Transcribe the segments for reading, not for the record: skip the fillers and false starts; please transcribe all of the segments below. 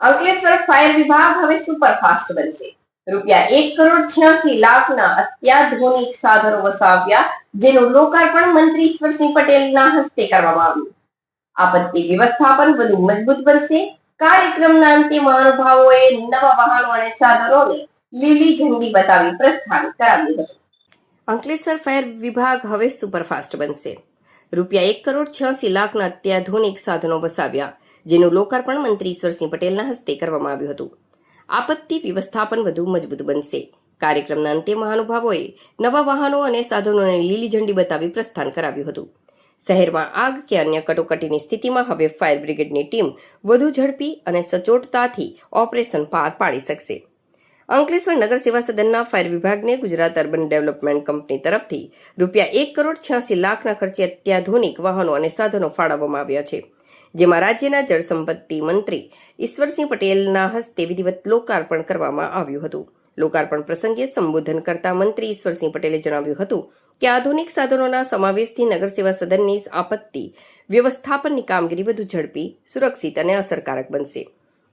Ankleshwar fire વિભાગ હવે superfast બનશે। ₹1,86,00,000ના અત્યાધુનિક સાધનો વસાવ્યા, જેનું લોકાર્પણ મંત્રી ઈશ્વરસિંહ પટેલના હસ્તે કરવામાં આવ્યું। આપત્તિ વ્યવસ્થાપન વધુ મજબૂત બનશે। કાર્યક્રમના અંતે મહાનુભાવોએ નવા વાહનો અને સાધનોને લીલી ઝંડી બતાવી પ્રસ્થાન કરાવ્યું હતું। અંકલેશ્વર ફાયર વિભાગ હવે સુપરફાસ્ટ બનશે। ₹1,86,00,000ના અત્યાધુનિક સાધનો વસાવ્યા, જેનું લોકાર્પણ મંત્રી ઈશ્વરસિંહ પટેલના હસ્તે કરવામાં આવ્યું હતું। આપત્તિ વ્યવસ્થાપન વધુ મજબૂત બનશે। કાર્યક્રમના અંતે મહાનુભાવોએ નવા વાહનો અને સાધનોને લીલી ઝંડી બતાવી પ્રસ્થાન કરાવ્યું હતું। શહેરમાં આગ કે અન્ય કટોકટીની સ્થિતિમાં હવે ફાયર બ્રિગેડની ટીમ વધુ ઝડપી અને સચોટતાથી ઓપરેશન પાર પાડી શકશે। અંકલેશ્વર નગર સેવા સદનના ફાયર વિભાગને ગુજરાત અર્બન ડેવલપમેન્ટ કંપની તરફથી ₹1,86,00,000ના ખર્ચે અત્યાધુનિક વાહનો અને સાધનો ફાળવવામાં આવ્યા છે, જેમાં રાજ્યના જળસંપત્તિ મંત્રી ઈશ્વરસિંહ પટેલના હસ્તે વિધિવત લોકાર્પણ કરવામાં આવ્યું હતું। લોકાર્પણ પ્રસંગે સંબોધન કરતા મંત્રી ઈશ્વરસિંહ પટેલે જણાવ્યું હતું કે આધુનિક સાધનોના સમાવેશથી નગર સેવા સદનની આપત્તિ વ્યવસ્થાપનની કામગીરી વધુ ઝડપી, સુરક્ષિત અને અસરકારક બનશે।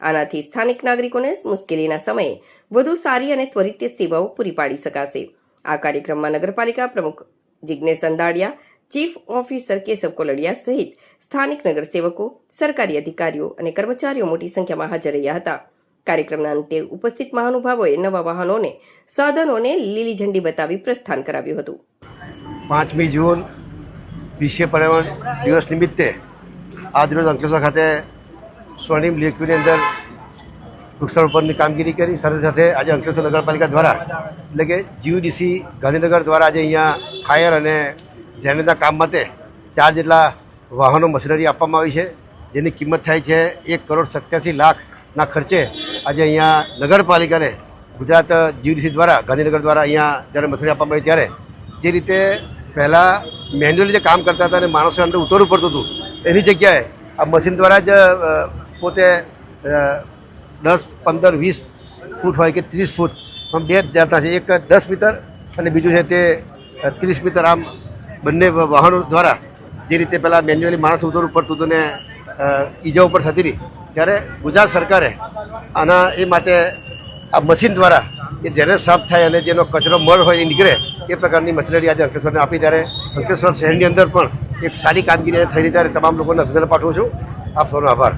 આનાથી સ્થાનિક નાગરિકોને મુશ્કેલીના સમયે વધુ સારી અને ત્વરિત સેવાઓ પૂરી પાડી શકાશે। આ કાર્યક્રમમાં નગરપાલિકા પ્રમુખ જિગ્નેશ અંદાડિયા, ચીફ ઓફિસર કેશવ કોલડિયા સહિત સ્થાનિક નગરસેવકો, સરકારી અધિકારીઓ અને કર્મચારીઓ મોટી સંખ્યામાં હાજર રહ્યા હતા। કાર્યક્રમના અંતે ઉપસ્થિત મહાનુભાવોએ નવા વાહનોને સાધનોને લીલી ઝંડી બતાવી પ્રસ્થાન કરાવ્યું હતું। 5મી જૂન વિશ્વ પર્યાવરણ દિવસ નિમિત્તે આજરોજ અંકલેશ્વર ખાતે સ્વર્ણિમ લેકવ્યુની અંદર વૃક્ષારોપણની કામગીરી કરી। સાથે સાથે આજે અંકલેશ્વર નગરપાલિકા દ્વારા એટલે કે જીયુડીસી ગાંધીનગર દ્વારા આજે અહીંયા ફાયર અને ડ્રેનેજના કામ માટે 4 જેટલા વાહનો મશીનરી આપવામાં આવી છે, જેની કિંમત થાય છે ₹1,87,00,000ના ખર્ચે આજે અહીંયા નગરપાલિકાને ગુજરાત જીયુડીસી દ્વારા ગાંધીનગર દ્વારા અહીંયા જ્યારે મશીનરી આપવામાં આવી ત્યારે જે રીતે પહેલાં મેન્યુઅલી જે કામ કરતા હતા અને માણસો અંદર ઉતરવું પડતું હતું, એની જગ્યાએ આ મશીન દ્વારા જ પોતે 10, 15, 20 ફૂટ હોય કે 30 ફૂટ આમ 2 જાતના છે, એક 10 મીટર અને બીજું છે તે 30 મીટર, આમ બંને વાહનો દ્વારા જે રીતે પહેલાં મેન્યુઅલી માણસ ઉતરવું પડતું હતું ને ઈજા ઉપર થતી હતી, ત્યારે ગુજરાત સરકારે આના એ માટે આ મશીન દ્વારા એ ડ્રેનેજ સાફ થાય અને જેનો કચરો મળ હોય એ નીકળે એ પ્રકારની મશીનરી આજે અંકલેશ્વરને આપી। ત્યારે અંકલેશ્વર શહેરની અંદર પણ એક સારી કામગીરી થઈ રહી, ત્યારે તમામ લોકોને અભિનંદન પાઠવું છું। આપ સૌનો આભાર।